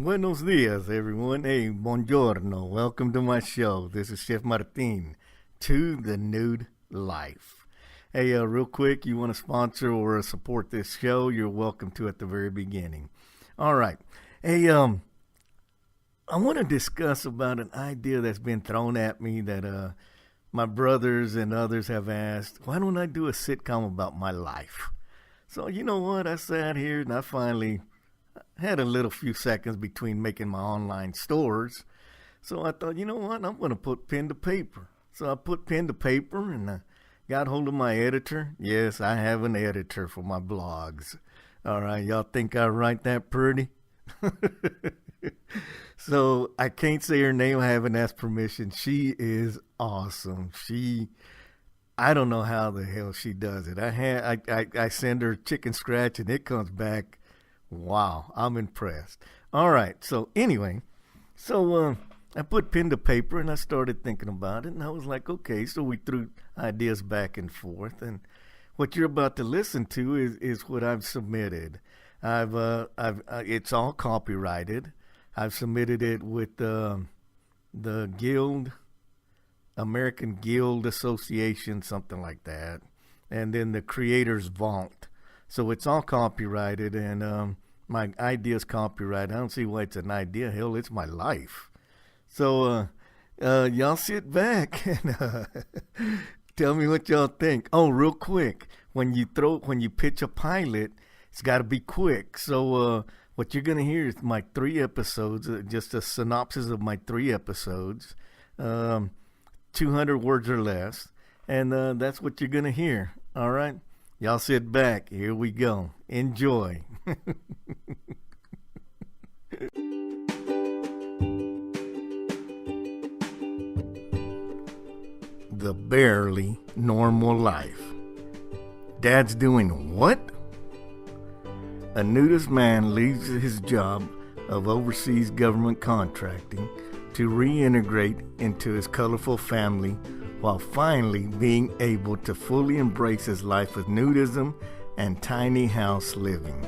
Buenos dias, everyone. Hey, buongiorno. Welcome to my show. This is Chef Martin, to the Nude Life. Hey, real quick, you want to sponsor or support this show, you're welcome to at the very beginning. All right. Hey, I want to discuss about an idea that's been thrown at me that my brothers and others have asked. Why don't I do a sitcom about my life? So, you know what? I sat here and I finally had a little few seconds between making my online stores. So I thought, you know what? I'm going to put pen to paper. So I put pen to paper and I got hold of my editor. Yes, I have an editor for my blogs. All right, y'all think I write that pretty? So I can't say her name. I haven't asked permission. She is awesome. I don't know how the hell she does it. I send her chicken scratch and it comes back. Wow, I'm impressed. All right, so anyway, I put pen to paper and I started thinking about it, and I was like, okay, so we threw ideas back and forth, and what you're about to listen to is what I've submitted. It's all copyrighted. I've submitted it with the Guild, American Guild Association, something like that, and then the Creators Vault. So it's all copyrighted, and my idea's copyrighted. I don't see why it's an idea. Hell, it's my life. So y'all sit back and tell me what y'all think. Oh, real quick, when you pitch a pilot, it's got to be quick. So what you're gonna hear is my 3 episodes, just a synopsis of my 3 episodes, 200 words or less, and that's what you're gonna hear. All right. Y'all sit back. Here we go. Enjoy. The barely normal life. Dad's doing what? A nudist man leaves his job of overseas government contracting to reintegrate into his colorful family while finally being able to fully embrace his life with nudism and tiny house living.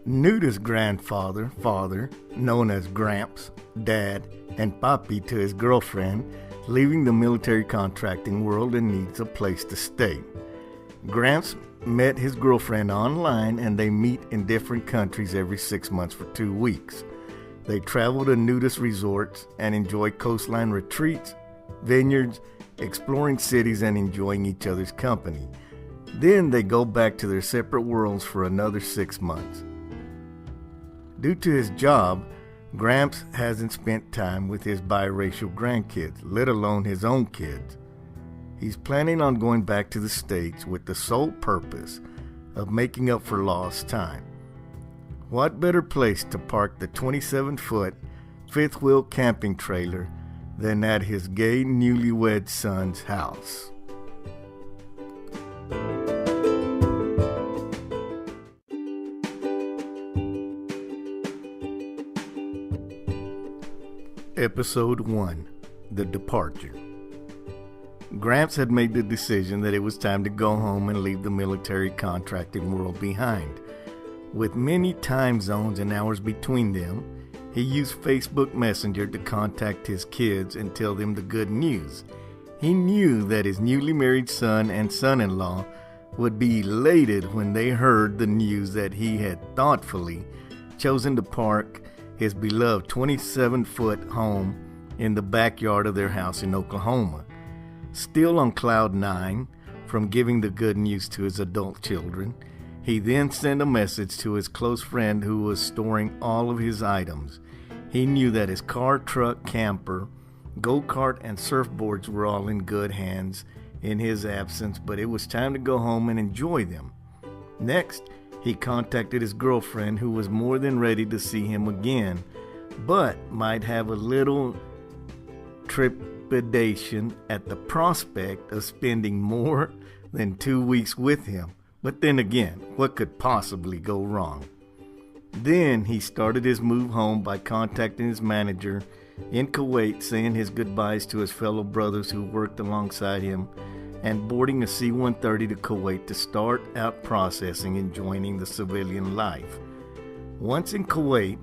Nudist grandfather, father, known as Gramps, Dad, and Papi to his girlfriend, leaving the military contracting world and needs a place to stay. Gramps met his girlfriend online and they meet in different countries every 6 months for 2 weeks. They travel to nudist resorts and enjoy coastline retreats, vineyards, exploring cities and enjoying each other's company. Then they go back to their separate worlds for another 6 months. Due to his job, Gramps hasn't spent time with his biracial grandkids, let alone his own kids. He's planning on going back to the States with the sole purpose of making up for lost time. What better place to park the 27-foot, fifth-wheel camping trailer than at his gay newlywed son's house? Episode 1, The Departure. Gramps had made the decision that it was time to go home and leave the military contracting world behind. With many time zones and hours between them, he used Facebook Messenger to contact his kids and tell them the good news. He knew that his newly married son and son-in-law would be elated when they heard the news that he had thoughtfully chosen to park his beloved 27-foot home in the backyard of their house in Oklahoma. Still on cloud 9 from giving the good news to his adult children, he then sent a message to his close friend who was storing all of his items. He knew that his car, truck, camper, go-kart, and surfboards were all in good hands in his absence, but it was time to go home and enjoy them. Next, he contacted his girlfriend, who was more than ready to see him again, but might have a little trepidation at the prospect of spending more than 2 weeks with him. But then again, what could possibly go wrong? Then he started his move home by contacting his manager in Kuwait, saying his goodbyes to his fellow brothers who worked alongside him, and boarding a C-130 to Kuwait to start out processing and joining the civilian life. Once in Kuwait,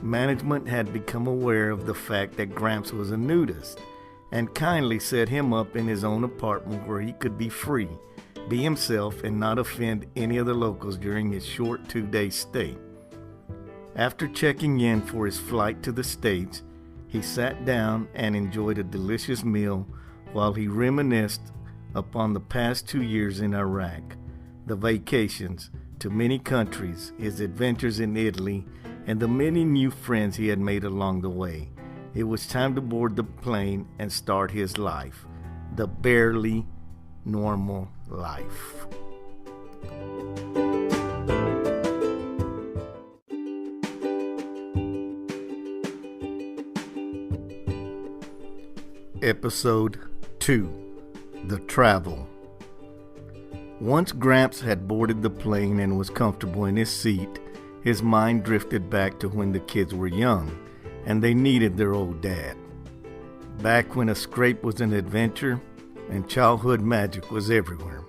management had become aware of the fact that Gramps was a nudist and kindly set him up in his own apartment where he could be free, be himself, and not offend any of the locals during his short 2-day stay. After checking in for his flight to the States, he sat down and enjoyed a delicious meal while he reminisced upon the past 2 years in Iraq, the vacations to many countries, his adventures in Italy, and the many new friends he had made along the way. It was time to board the plane and start his life, the barely normal life. Episode 2: The Travel. Once Gramps had boarded the plane and was comfortable in his seat, his mind drifted back to when the kids were young and they needed their old dad. Back when a scrape was an adventure and childhood magic was everywhere.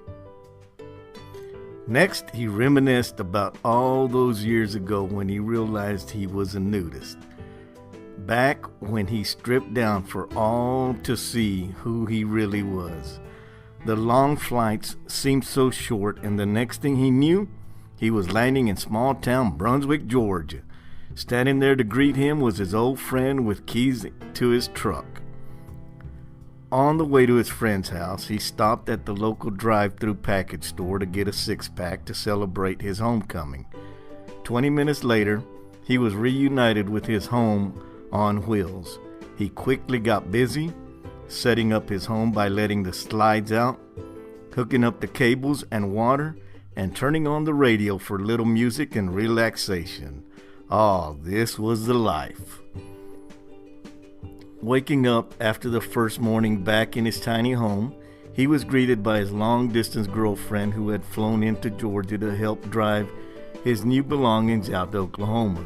Next, he reminisced about all those years ago when he realized he was a nudist. Back when he stripped down for all to see who he really was. The long flights seemed so short, and the next thing he knew, he was landing in small-town Brunswick, Georgia. Standing there to greet him was his old friend with keys to his truck. On the way to his friend's house, he stopped at the local drive-through package store to get a six-pack to celebrate his homecoming. 20 minutes later, he was reunited with his home on wheels. He quickly got busy setting up his home by letting the slides out, hooking up the cables and water, and turning on the radio for a little music and relaxation. Oh, this was the life. Waking up after the first morning back in his tiny home, he was greeted by his long-distance girlfriend who had flown into Georgia to help drive his new belongings out to Oklahoma.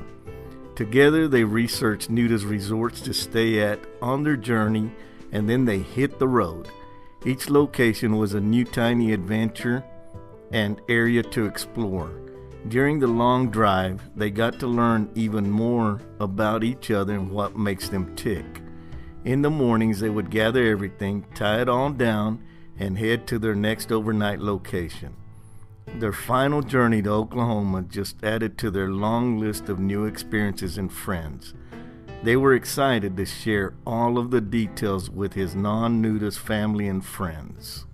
Together, they researched nudist resorts to stay at on their journey, and then they hit the road. Each location was a new tiny adventure and area to explore. During the long drive, they got to learn even more about each other and what makes them tick. In the mornings, they would gather everything, tie it all down, and head to their next overnight location. Their final journey to Oklahoma just added to their long list of new experiences and friends. They were excited to share all of the details with his non-nudist family and friends.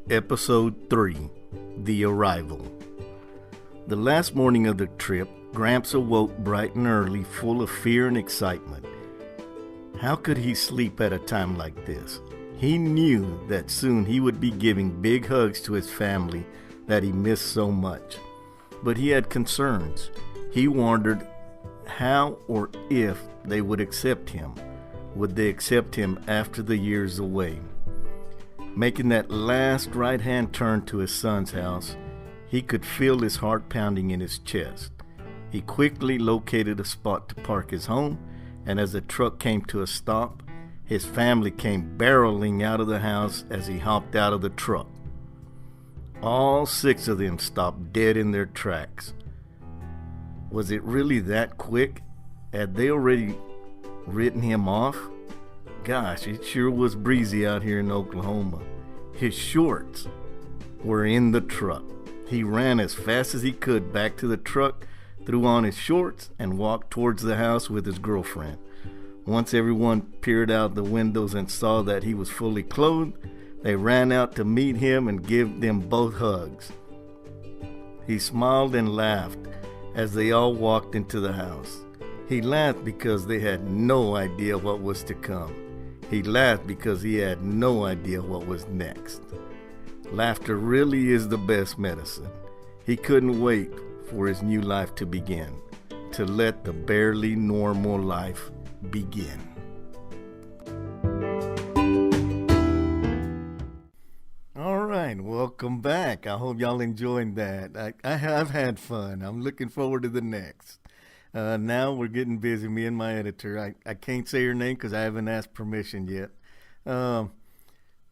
Episode 3: The Arrival. The last morning of the trip, Gramps awoke bright and early, full of fear and excitement. How could he sleep at a time like this? He knew that soon he would be giving big hugs to his family that he missed so much. But he had concerns. He wondered how or if they would accept him. Would they accept him after the years away? Making that last right-hand turn to his son's house, he could feel his heart pounding in his chest. He quickly located a spot to park his home, and as the truck came to a stop, his family came barreling out of the house as he hopped out of the truck. All 6 of them stopped dead in their tracks. Was it really that quick? Had they already written him off? Gosh, it sure was breezy out here in Oklahoma. His shorts were in the truck. He ran as fast as he could back to the truck, threw on his shorts, and walked towards the house with his girlfriend. Once everyone peered out the windows and saw that he was fully clothed, they ran out to meet him and give them both hugs. He smiled and laughed as they all walked into the house. He laughed because they had no idea what was to come. He laughed because he had no idea what was next. Laughter really is the best medicine. He couldn't wait for his new life to begin, to let the barely normal life begin. All welcome back. I hope y'all enjoyed that. I have had fun. I'm looking forward to the next. Now we're getting busy, me and my editor. I can't say her name because I haven't asked permission yet. Um,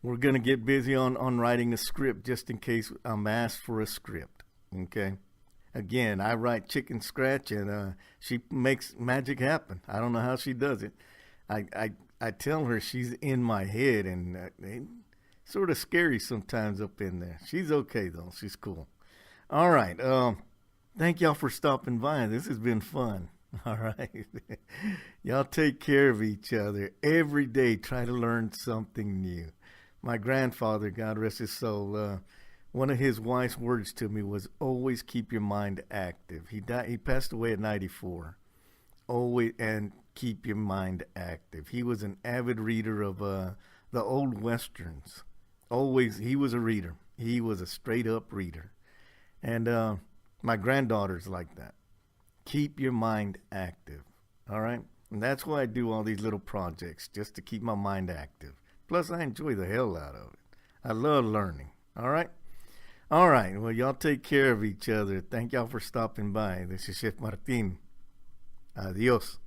we're going to get busy on writing a script just in case I'm asked for a script. Okay? Again, I write chicken scratch and she makes magic happen. I don't know how she does it. I tell her she's in my head and it's sort of scary sometimes up in there. She's okay though. She's cool. All right. Thank y'all for stopping by. This has been fun. All right. Y'all take care of each other. Every day try to learn something new. My grandfather, God rest his soul, one of his wise words to me was always keep your mind active. He passed away at 94. Always and keep your mind active. He was an avid reader of the old westerns. Always he was a reader. He was a straight up reader. And my granddaughter's like that. Keep your mind active. All right? And that's why I do all these little projects, just to keep my mind active. Plus, I enjoy the hell out of it. I love learning. All right? All right. Well, y'all take care of each other. Thank y'all for stopping by. This is Chef Martin. Adios.